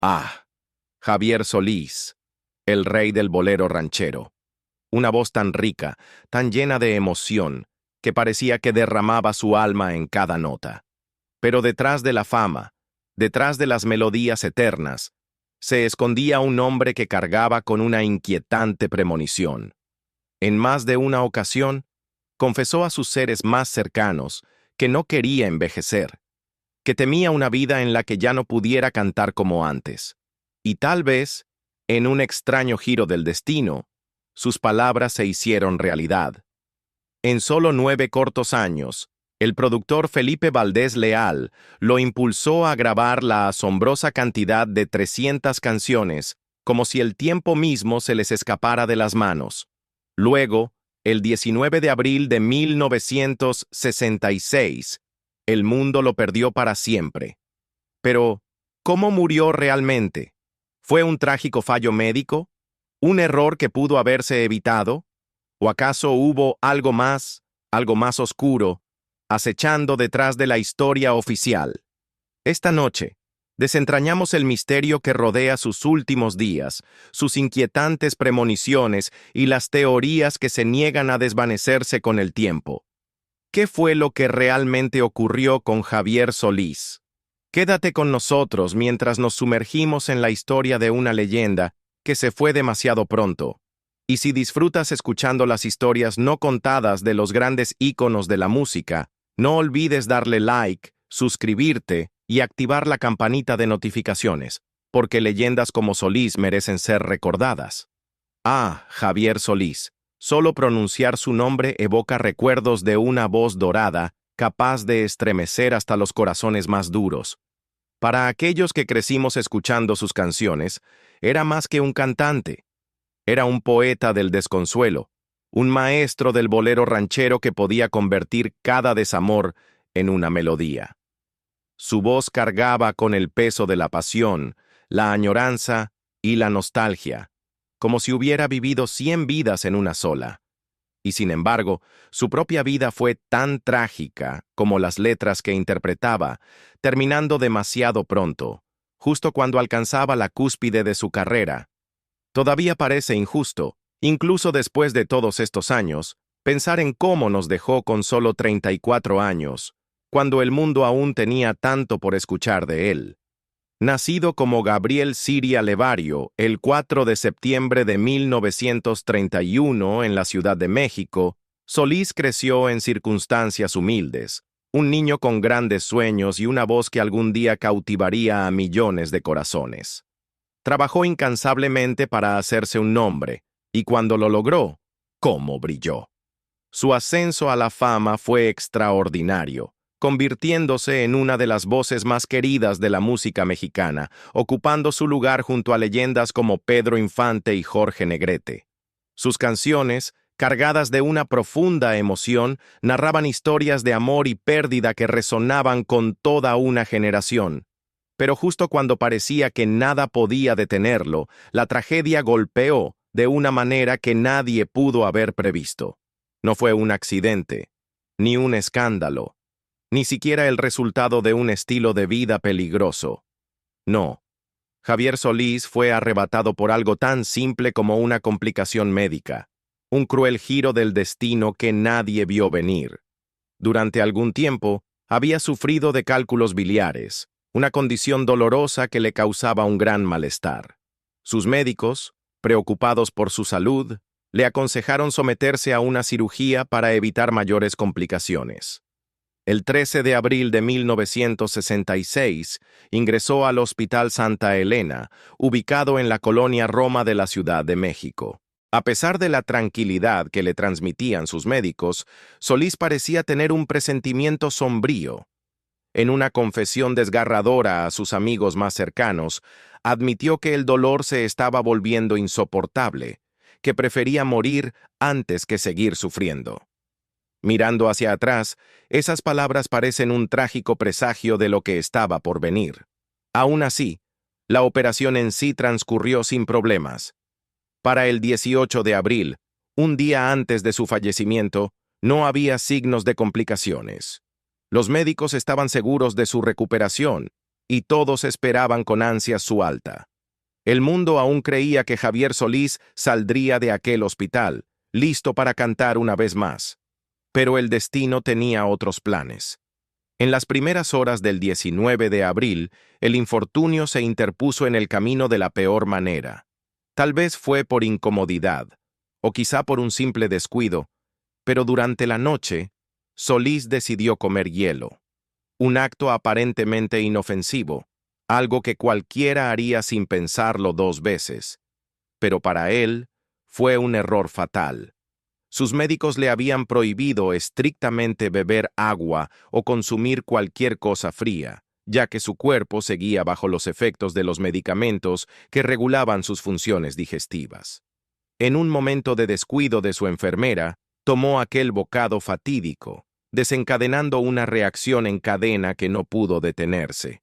Ah, Javier Solís, el rey del bolero ranchero. Una voz tan rica, tan llena de emoción, que parecía que derramaba su alma en cada nota. Pero detrás de la fama, detrás de las melodías eternas, se escondía un hombre que cargaba con una inquietante premonición. En más de una ocasión, confesó a sus seres más cercanos que no quería envejecer, que temía una vida en la que ya no pudiera cantar como antes. Y tal vez, en un extraño giro del destino, sus palabras se hicieron realidad. En solo 9 cortos años, el productor Felipe Valdés Leal lo impulsó a grabar la asombrosa cantidad de 300 canciones, como si el tiempo mismo se les escapara de las manos. Luego, el 19 de abril de 1966, el mundo lo perdió para siempre. Pero, ¿cómo murió realmente? ¿Fue un trágico fallo médico? ¿Un error que pudo haberse evitado? ¿O acaso hubo algo más oscuro, acechando detrás de la historia oficial? Esta noche, desentrañamos el misterio que rodea sus últimos días, sus inquietantes premoniciones y las teorías que se niegan a desvanecerse con el tiempo. ¿Qué fue lo que realmente ocurrió con Javier Solís? Quédate con nosotros mientras nos sumergimos en la historia de una leyenda que se fue demasiado pronto. Y si disfrutas escuchando las historias no contadas de los grandes íconos de la música, no olvides darle like, suscribirte y activar la campanita de notificaciones, porque leyendas como Solís merecen ser recordadas. Ah, Javier Solís. Solo pronunciar su nombre evoca recuerdos de una voz dorada, capaz de estremecer hasta los corazones más duros. Para aquellos que crecimos escuchando sus canciones, era más que un cantante. Era un poeta del desconsuelo, un maestro del bolero ranchero que podía convertir cada desamor en una melodía. Su voz cargaba con el peso de la pasión, la añoranza y la nostalgia, como si hubiera vivido 100 vidas en una sola. Y sin embargo, su propia vida fue tan trágica como las letras que interpretaba, terminando demasiado pronto, justo cuando alcanzaba la cúspide de su carrera. Todavía parece injusto, incluso después de todos estos años, pensar en cómo nos dejó con solo 34 años, cuando el mundo aún tenía tanto por escuchar de él. Nacido como Gabriel Siria Levario el 4 de septiembre de 1931 en la Ciudad de México, Solís creció en circunstancias humildes, un niño con grandes sueños y una voz que algún día cautivaría a millones de corazones. Trabajó incansablemente para hacerse un nombre, y cuando lo logró, ¡cómo brilló! Su ascenso a la fama fue extraordinario, convirtiéndose en una de las voces más queridas de la música mexicana, ocupando su lugar junto a leyendas como Pedro Infante y Jorge Negrete. Sus canciones, cargadas de una profunda emoción, narraban historias de amor y pérdida que resonaban con toda una generación. Pero justo cuando parecía que nada podía detenerlo, la tragedia golpeó de una manera que nadie pudo haber previsto. No fue un accidente, ni un escándalo, ni siquiera el resultado de un estilo de vida peligroso. No, Javier Solís fue arrebatado por algo tan simple como una complicación médica, un cruel giro del destino que nadie vio venir. Durante algún tiempo, había sufrido de cálculos biliares, una condición dolorosa que le causaba un gran malestar. Sus médicos, preocupados por su salud, le aconsejaron someterse a una cirugía para evitar mayores complicaciones. El 13 de abril de 1966, ingresó al Hospital Santa Elena, ubicado en la colonia Roma de la Ciudad de México. A pesar de la tranquilidad que le transmitían sus médicos, Solís parecía tener un presentimiento sombrío. En una confesión desgarradora a sus amigos más cercanos, admitió que el dolor se estaba volviendo insoportable, que prefería morir antes que seguir sufriendo. Mirando hacia atrás, esas palabras parecen un trágico presagio de lo que estaba por venir. Aún así, la operación en sí transcurrió sin problemas. Para el 18 de abril, un día antes de su fallecimiento, no había signos de complicaciones. Los médicos estaban seguros de su recuperación, y todos esperaban con ansias su alta. El mundo aún creía que Javier Solís saldría de aquel hospital, listo para cantar una vez más. Pero el destino tenía otros planes. En las primeras horas del 19 de abril, el infortunio se interpuso en el camino de la peor manera. Tal vez fue por incomodidad, o quizá por un simple descuido, pero durante la noche, Solís decidió comer hielo. Un acto aparentemente inofensivo, algo que cualquiera haría sin pensarlo dos veces. Pero para él, fue un error fatal. Sus médicos le habían prohibido estrictamente beber agua o consumir cualquier cosa fría, ya que su cuerpo seguía bajo los efectos de los medicamentos que regulaban sus funciones digestivas. En un momento de descuido de su enfermera, tomó aquel bocado fatídico, desencadenando una reacción en cadena que no pudo detenerse.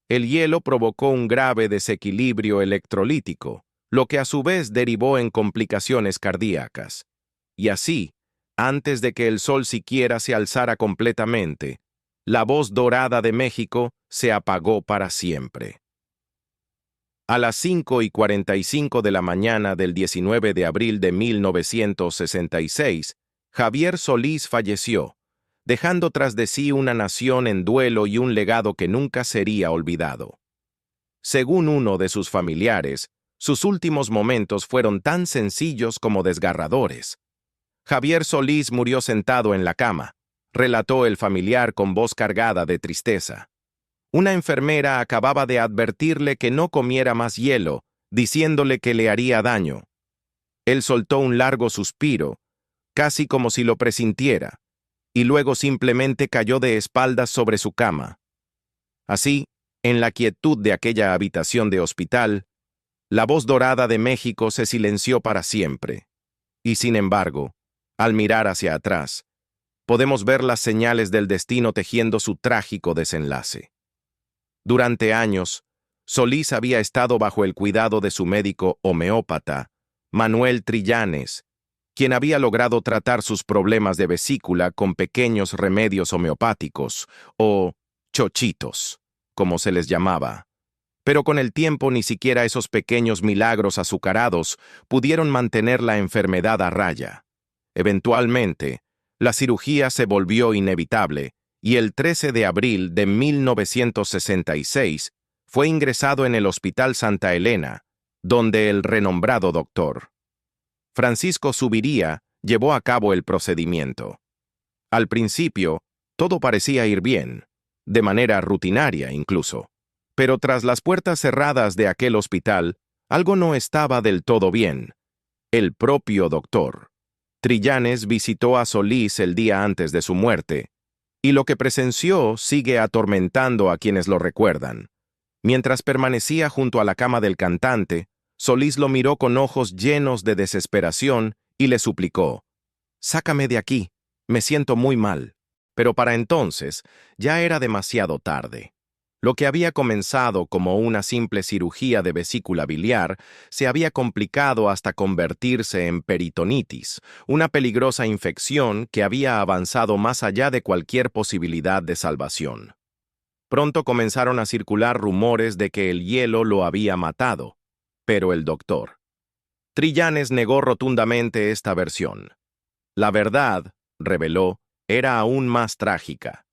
El hielo provocó un grave desequilibrio electrolítico, lo que a su vez derivó en complicaciones cardíacas. Y así, antes de que el sol siquiera se alzara completamente, la voz dorada de México se apagó para siempre. A las 5:45 de la mañana del 19 de abril de 1966, Javier Solís falleció, dejando tras de sí una nación en duelo y un legado que nunca sería olvidado. Según uno de sus familiares, sus últimos momentos fueron tan sencillos como desgarradores. Javier Solís murió sentado en la cama, relató el familiar con voz cargada de tristeza. Una enfermera acababa de advertirle que no comiera más hielo, diciéndole que le haría daño. Él soltó un largo suspiro, casi como si lo presintiera, y luego simplemente cayó de espaldas sobre su cama. Así, en la quietud de aquella habitación de hospital, la voz dorada de México se silenció para siempre. Y sin embargo, al mirar hacia atrás, podemos ver las señales del destino tejiendo su trágico desenlace. Durante años, Solís había estado bajo el cuidado de su médico homeópata, Manuel Trillanes, quien había logrado tratar sus problemas de vesícula con pequeños remedios homeopáticos, o chochitos, como se les llamaba. Pero con el tiempo ni siquiera esos pequeños milagros azucarados pudieron mantener la enfermedad a raya. Eventualmente, la cirugía se volvió inevitable y el 13 de abril de 1966 fue ingresado en el Hospital Santa Elena, donde el renombrado doctor Francisco Zuviría llevó a cabo el procedimiento. Al principio, todo parecía ir bien, de manera rutinaria incluso, pero tras las puertas cerradas de aquel hospital, algo no estaba del todo bien. El propio doctor Trillanes visitó a Solís el día antes de su muerte, y lo que presenció sigue atormentando a quienes lo recuerdan. Mientras permanecía junto a la cama del cantante, Solís lo miró con ojos llenos de desesperación y le suplicó: «Sácame de aquí, me siento muy mal». Pero para entonces ya era demasiado tarde. Lo que había comenzado como una simple cirugía de vesícula biliar se había complicado hasta convertirse en peritonitis, una peligrosa infección que había avanzado más allá de cualquier posibilidad de salvación. Pronto comenzaron a circular rumores de que el hielo lo había matado, pero el doctor Trillanes negó rotundamente esta versión. La verdad, reveló, era aún más trágica.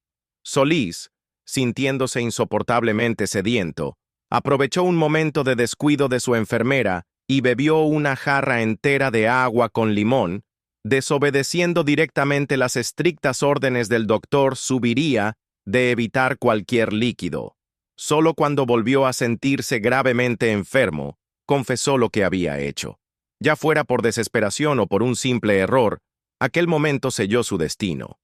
Solís, sintiéndose insoportablemente sediento, aprovechó un momento de descuido de su enfermera y bebió una jarra entera de agua con limón, desobedeciendo directamente las estrictas órdenes del doctor Zuviría de evitar cualquier líquido. Solo cuando volvió a sentirse gravemente enfermo, confesó lo que había hecho. Ya fuera por desesperación o por un simple error, aquel momento selló su destino.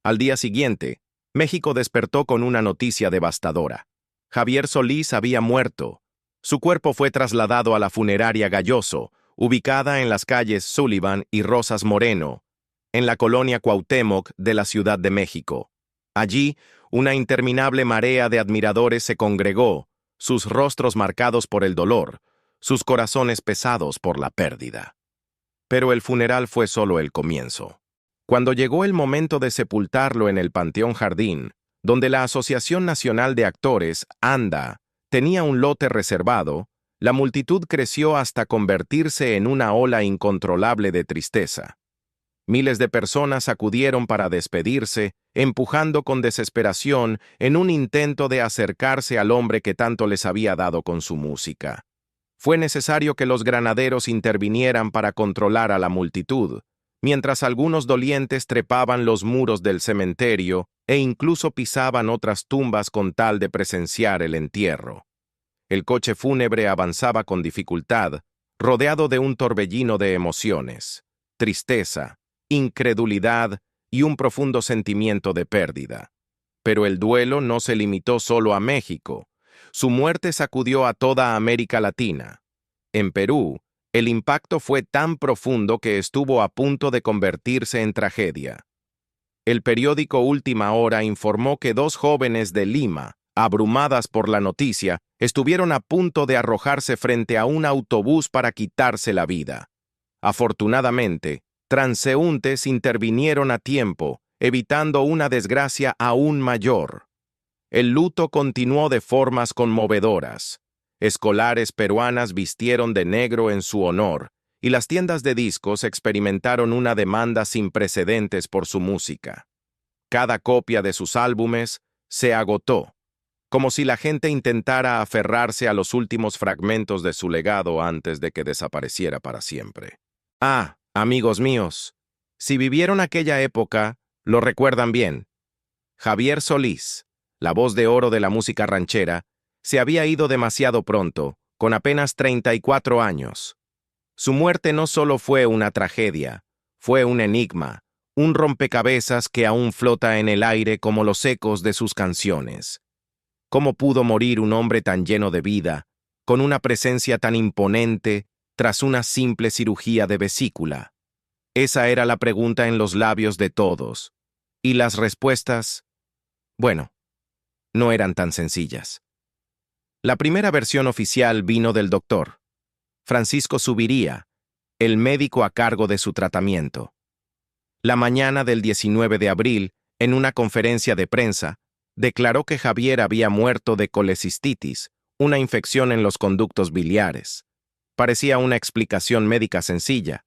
Al día siguiente, México despertó con una noticia devastadora. Javier Solís había muerto. Su cuerpo fue trasladado a la funeraria Galloso, ubicada en las calles Sullivan y Rosas Moreno, en la colonia Cuauhtémoc de la Ciudad de México. Allí, una interminable marea de admiradores se congregó, sus rostros marcados por el dolor, sus corazones pesados por la pérdida. Pero el funeral fue solo el comienzo. Cuando llegó el momento de sepultarlo en el Panteón Jardín, donde la Asociación Nacional de Actores, ANDA, tenía un lote reservado, la multitud creció hasta convertirse en una ola incontrolable de tristeza. Miles de personas acudieron para despedirse, empujando con desesperación en un intento de acercarse al hombre que tanto les había dado con su música. Fue necesario que los granaderos intervinieran para controlar a la multitud, mientras algunos dolientes trepaban los muros del cementerio e incluso pisaban otras tumbas con tal de presenciar el entierro. El coche fúnebre avanzaba con dificultad, rodeado de un torbellino de emociones, tristeza, incredulidad y un profundo sentimiento de pérdida. Pero el duelo no se limitó solo a México. Su muerte sacudió a toda América Latina. En Perú, el impacto fue tan profundo que estuvo a punto de convertirse en tragedia. El periódico Última Hora informó que 2 jóvenes de Lima, abrumadas por la noticia, estuvieron a punto de arrojarse frente a un autobús para quitarse la vida. Afortunadamente, transeúntes intervinieron a tiempo, evitando una desgracia aún mayor. El luto continuó de formas conmovedoras. Escolares peruanas vistieron de negro en su honor, y las tiendas de discos experimentaron una demanda sin precedentes por su música. Cada copia de sus álbumes se agotó, como si la gente intentara aferrarse a los últimos fragmentos de su legado antes de que desapareciera para siempre. Ah, amigos míos, si vivieron aquella época, lo recuerdan bien. Javier Solís, la voz de oro de la música ranchera, se había ido demasiado pronto, con apenas 34 años. Su muerte no solo fue una tragedia, fue un enigma, un rompecabezas que aún flota en el aire como los ecos de sus canciones. ¿Cómo pudo morir un hombre tan lleno de vida, con una presencia tan imponente, tras una simple cirugía de vesícula? Esa era la pregunta en los labios de todos, y las respuestas, bueno, no eran tan sencillas. La primera versión oficial vino del doctor Francisco Zuviría, el médico a cargo de su tratamiento. La mañana del 19 de abril, en una conferencia de prensa, declaró que Javier había muerto de colecistitis, una infección en los conductos biliares. Parecía una explicación médica sencilla,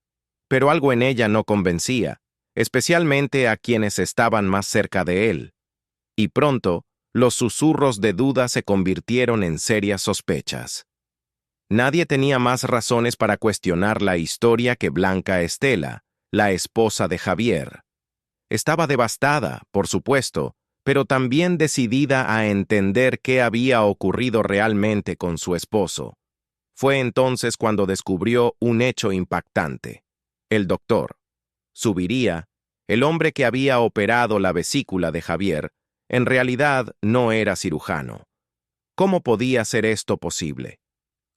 pero algo en ella no convencía, especialmente a quienes estaban más cerca de él. Y pronto, los susurros de duda se convirtieron en serias sospechas. Nadie tenía más razones para cuestionar la historia que Blanca Estela, la esposa de Javier. Estaba devastada, por supuesto, pero también decidida a entender qué había ocurrido realmente con su esposo. Fue entonces cuando descubrió un hecho impactante. El doctor Zuviría, el hombre que había operado la vesícula de Javier, en realidad no era cirujano. ¿Cómo podía ser esto posible?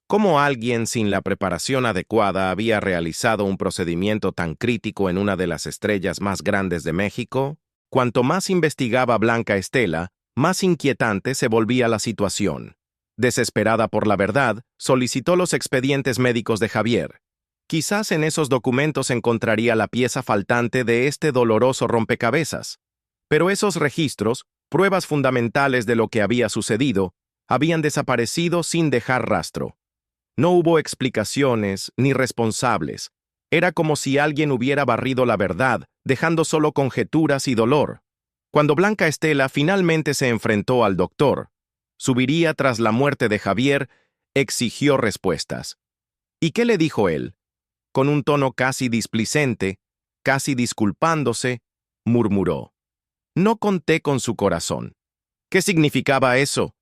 ¿Cómo alguien sin la preparación adecuada había realizado un procedimiento tan crítico en una de las estrellas más grandes de México? Cuanto más investigaba Blanca Estela, más inquietante se volvía la situación. Desesperada por la verdad, solicitó los expedientes médicos de Javier. Quizás en esos documentos encontraría la pieza faltante de este doloroso rompecabezas. Pero esos registros, pruebas fundamentales de lo que había sucedido, habían desaparecido sin dejar rastro. No hubo explicaciones ni responsables. Era como si alguien hubiera barrido la verdad, dejando solo conjeturas y dolor. Cuando Blanca Estela finalmente se enfrentó al doctor, Zuviría tras la muerte de Javier, exigió respuestas. ¿Y qué le dijo él? Con un tono casi displicente, casi disculpándose, murmuró: «No conté con su corazón». ¿Qué significaba eso?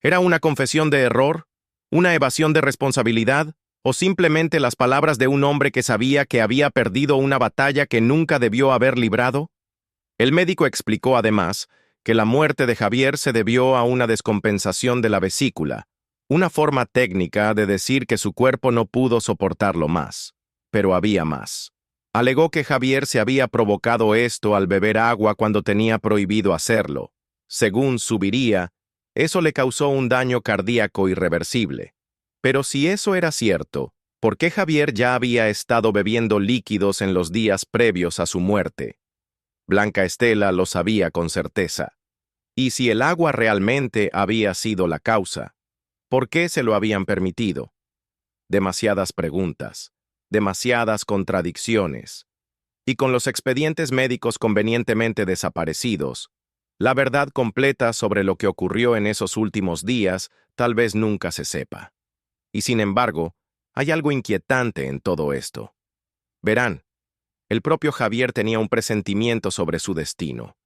¿Era una confesión de error? ¿Una evasión de responsabilidad? ¿O simplemente las palabras de un hombre que sabía que había perdido una batalla que nunca debió haber librado? El médico explicó además que la muerte de Javier se debió a una descompensación de la vesícula, una forma técnica de decir que su cuerpo no pudo soportarlo más. Pero había más. Alegó que Javier se había provocado esto al beber agua cuando tenía prohibido hacerlo. Según Zuviría, eso le causó un daño cardíaco irreversible. Pero si eso era cierto, ¿por qué Javier ya había estado bebiendo líquidos en los días previos a su muerte? Blanca Estela lo sabía con certeza. Y si el agua realmente había sido la causa, ¿por qué se lo habían permitido? Demasiadas preguntas, demasiadas contradicciones. Y con los expedientes médicos convenientemente desaparecidos, la verdad completa sobre lo que ocurrió en esos últimos días tal vez nunca se sepa. Y sin embargo, hay algo inquietante en todo esto. Verán, el propio Javier tenía un presentimiento sobre su destino.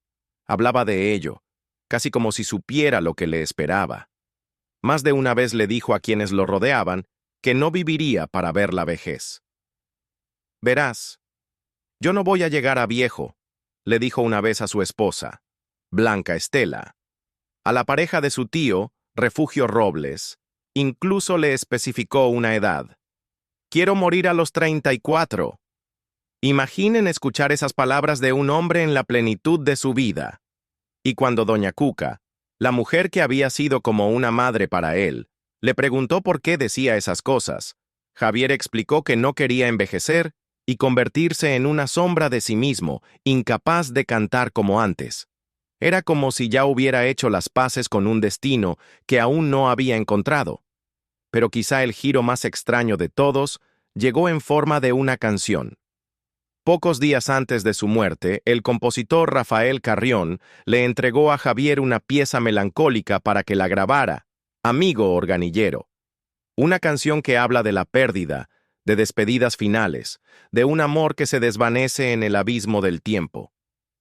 Hablaba de ello, casi como si supiera lo que le esperaba. Más de una vez le dijo a quienes lo rodeaban que no viviría para ver la vejez. Verás, yo no voy a llegar a viejo, le dijo una vez a su esposa, Blanca Estela. A la pareja de su tío, Refugio Robles, incluso le especificó una edad. Quiero morir a los 34. Imaginen escuchar esas palabras de un hombre en la plenitud de su vida. Y cuando doña Cuca, la mujer que había sido como una madre para él, le preguntó por qué decía esas cosas, Javier explicó que no quería envejecer y convertirse en una sombra de sí mismo, incapaz de cantar como antes. Era como si ya hubiera hecho las paces con un destino que aún no había encontrado. Pero quizá el giro más extraño de todos llegó en forma de una canción. Pocos días antes de su muerte, el compositor Rafael Carrión le entregó a Javier una pieza melancólica para que la grabara, Amigo Organillero. Una canción que habla de la pérdida, de despedidas finales, de un amor que se desvanece en el abismo del tiempo.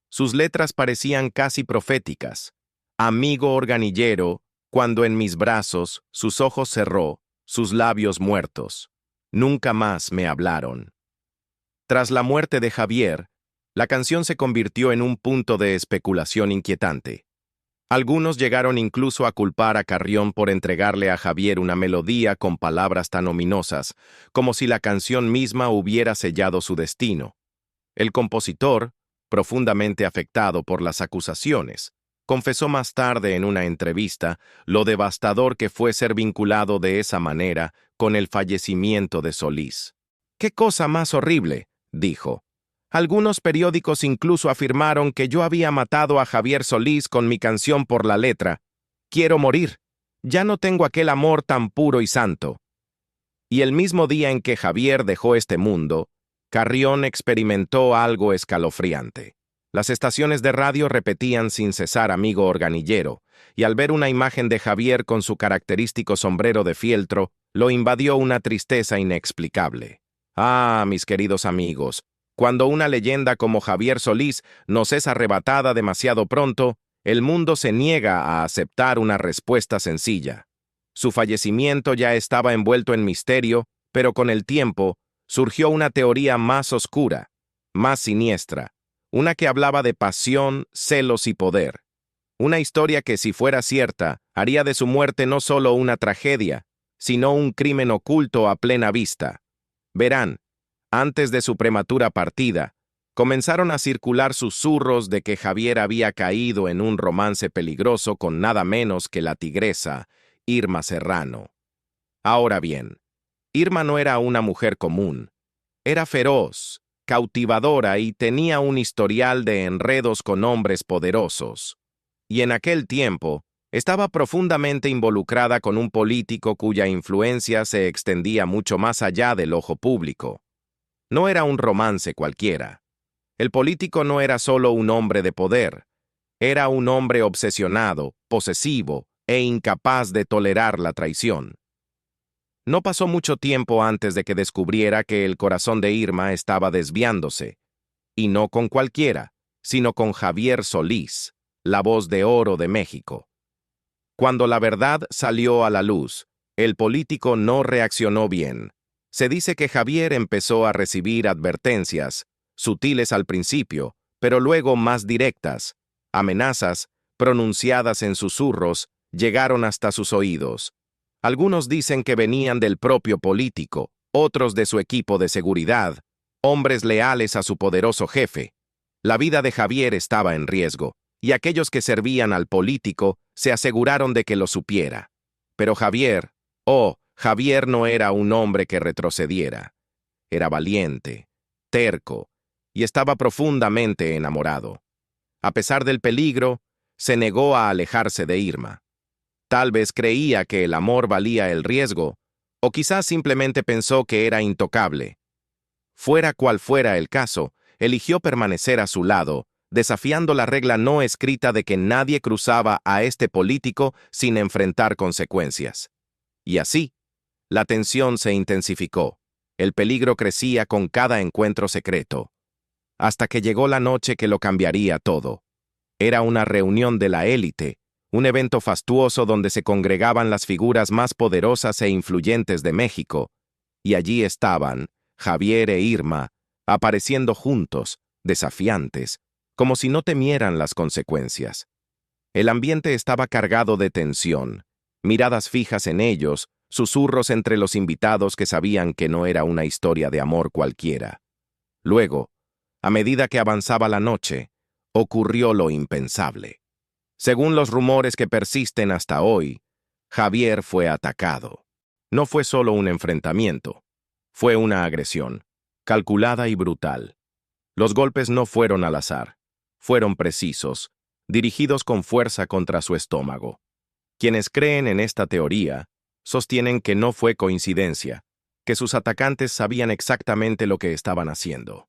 Sus letras parecían casi proféticas. Amigo organillero, cuando en mis brazos sus ojos cerró, sus labios muertos. Nunca más me hablaron. Tras la muerte de Javier, la canción se convirtió en un punto de especulación inquietante. Algunos llegaron incluso a culpar a Carrión por entregarle a Javier una melodía con palabras tan ominosas, como si la canción misma hubiera sellado su destino. El compositor, profundamente afectado por las acusaciones, confesó más tarde en una entrevista lo devastador que fue ser vinculado de esa manera con el fallecimiento de Solís. «¡Qué cosa más horrible!», dijo. Algunos periódicos incluso afirmaron que yo había matado a Javier Solís con mi canción por la letra. Quiero morir. Ya no tengo aquel amor tan puro y santo. Y el mismo día en que Javier dejó este mundo, Carrión experimentó algo escalofriante. Las estaciones de radio repetían sin cesar Amigo Organillero, y al ver una imagen de Javier con su característico sombrero de fieltro, lo invadió una tristeza inexplicable. Ah, mis queridos amigos, cuando una leyenda como Javier Solís nos es arrebatada demasiado pronto, el mundo se niega a aceptar una respuesta sencilla. Su fallecimiento ya estaba envuelto en misterio, pero con el tiempo surgió una teoría más oscura, más siniestra, una que hablaba de pasión, celos y poder. Una historia que, si fuera cierta, haría de su muerte no solo una tragedia, sino un crimen oculto a plena vista. Verán, antes de su prematura partida, comenzaron a circular susurros de que Javier había caído en un romance peligroso con nada menos que la tigresa, Irma Serrano. Ahora bien, Irma no era una mujer común. Era feroz, cautivadora y tenía un historial de enredos con hombres poderosos. Y en aquel tiempo, estaba profundamente involucrada con un político cuya influencia se extendía mucho más allá del ojo público. No era un romance cualquiera. El político no era solo un hombre de poder. Era un hombre obsesionado, posesivo e incapaz de tolerar la traición. No pasó mucho tiempo antes de que descubriera que el corazón de Irma estaba desviándose, y no con cualquiera, sino con Javier Solís, la voz de oro de México. Cuando la verdad salió a la luz, el político no reaccionó bien. Se dice que Javier empezó a recibir advertencias, sutiles al principio, pero luego más directas. Amenazas, pronunciadas en susurros, llegaron hasta sus oídos. Algunos dicen que venían del propio político, otros de su equipo de seguridad, hombres leales a su poderoso jefe. La vida de Javier estaba en riesgo, y aquellos que servían al político se aseguraron de que lo supiera. Pero Javier no era un hombre que retrocediera. Era valiente, terco, y estaba profundamente enamorado. A pesar del peligro, se negó a alejarse de Irma. Tal vez creía que el amor valía el riesgo, o quizás simplemente pensó que era intocable. Fuera cual fuera el caso, eligió permanecer a su lado, desafiando la regla no escrita de que nadie cruzaba a este político sin enfrentar consecuencias. Y así, la tensión se intensificó. El peligro crecía con cada encuentro secreto. Hasta que llegó la noche que lo cambiaría todo. Era una reunión de la élite, un evento fastuoso donde se congregaban las figuras más poderosas e influyentes de México, y allí estaban, Javier e Irma, apareciendo juntos, desafiantes, como si no temieran las consecuencias. El ambiente estaba cargado de tensión, miradas fijas en ellos, susurros entre los invitados que sabían que no era una historia de amor cualquiera. Luego, a medida que avanzaba la noche, ocurrió lo impensable. Según los rumores que persisten hasta hoy, Javier fue atacado. No fue solo un enfrentamiento, fue una agresión, calculada y brutal. Los golpes no fueron al azar, fueron precisos, dirigidos con fuerza contra su estómago. Quienes creen en esta teoría sostienen que no fue coincidencia, que sus atacantes sabían exactamente lo que estaban haciendo.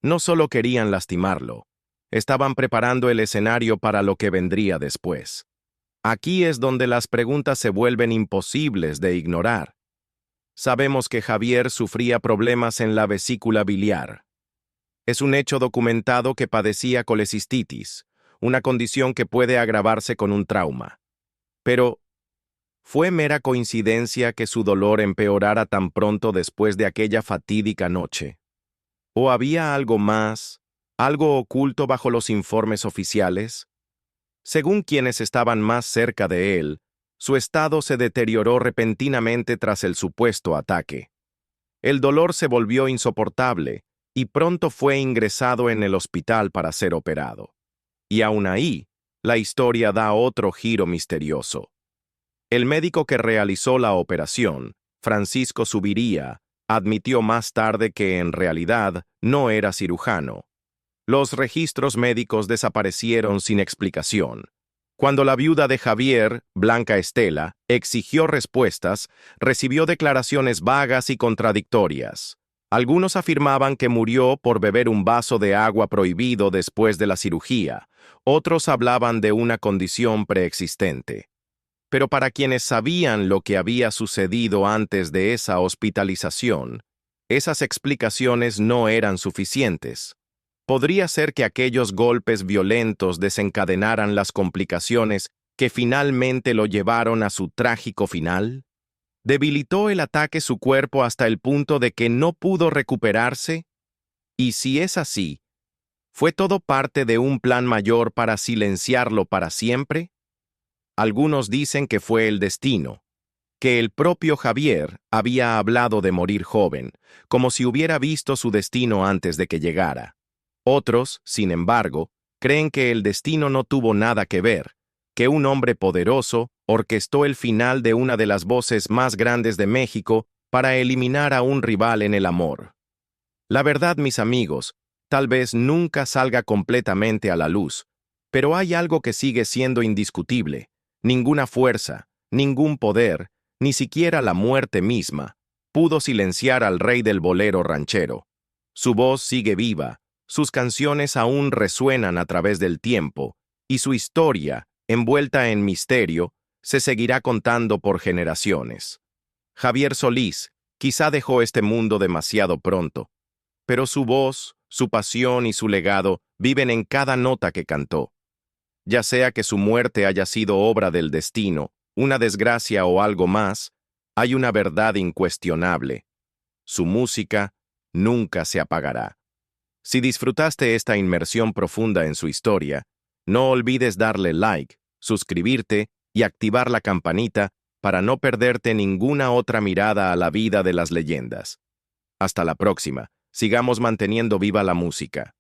No solo querían lastimarlo, estaban preparando el escenario para lo que vendría después. Aquí es donde las preguntas se vuelven imposibles de ignorar. Sabemos que Javier sufría problemas en la vesícula biliar. Es un hecho documentado que padecía colecistitis, una condición que puede agravarse con un trauma. Pero, ¿fue mera coincidencia que su dolor empeorara tan pronto después de aquella fatídica noche? ¿O había algo más, algo oculto bajo los informes oficiales? Según quienes estaban más cerca de él, su estado se deterioró repentinamente tras el supuesto ataque. El dolor se volvió insoportable y pronto fue ingresado en el hospital para ser operado. Y aún ahí, la historia da otro giro misterioso. El médico que realizó la operación, Francisco Zuviría, admitió más tarde que en realidad no era cirujano. Los registros médicos desaparecieron sin explicación. Cuando la viuda de Javier, Blanca Estela, exigió respuestas, recibió declaraciones vagas y contradictorias. Algunos afirmaban que murió por beber un vaso de agua prohibido después de la cirugía, otros hablaban de una condición preexistente. Pero para quienes sabían lo que había sucedido antes de esa hospitalización, esas explicaciones no eran suficientes. ¿Podría ser que aquellos golpes violentos desencadenaran las complicaciones que finalmente lo llevaron a su trágico final? ¿Debilitó el ataque su cuerpo hasta el punto de que no pudo recuperarse? Y si es así, ¿fue todo parte de un plan mayor para silenciarlo para siempre? Algunos dicen que fue el destino, que el propio Javier había hablado de morir joven, como si hubiera visto su destino antes de que llegara. Otros, sin embargo, creen que el destino no tuvo nada que ver, que un hombre poderoso orquestó el final de una de las voces más grandes de México para eliminar a un rival en el amor. La verdad, mis amigos, tal vez nunca salga completamente a la luz, pero hay algo que sigue siendo indiscutible. Ninguna fuerza, ningún poder, ni siquiera la muerte misma, pudo silenciar al rey del bolero ranchero. Su voz sigue viva, sus canciones aún resuenan a través del tiempo, y su historia, envuelta en misterio, se seguirá contando por generaciones. Javier Solís quizá dejó este mundo demasiado pronto, pero su voz, su pasión y su legado viven en cada nota que cantó. Ya sea que su muerte haya sido obra del destino, una desgracia o algo más, hay una verdad incuestionable. Su música nunca se apagará. Si disfrutaste esta inmersión profunda en su historia, no olvides darle like, suscribirte y activar la campanita para no perderte ninguna otra mirada a la vida de las leyendas. Hasta la próxima, sigamos manteniendo viva la música.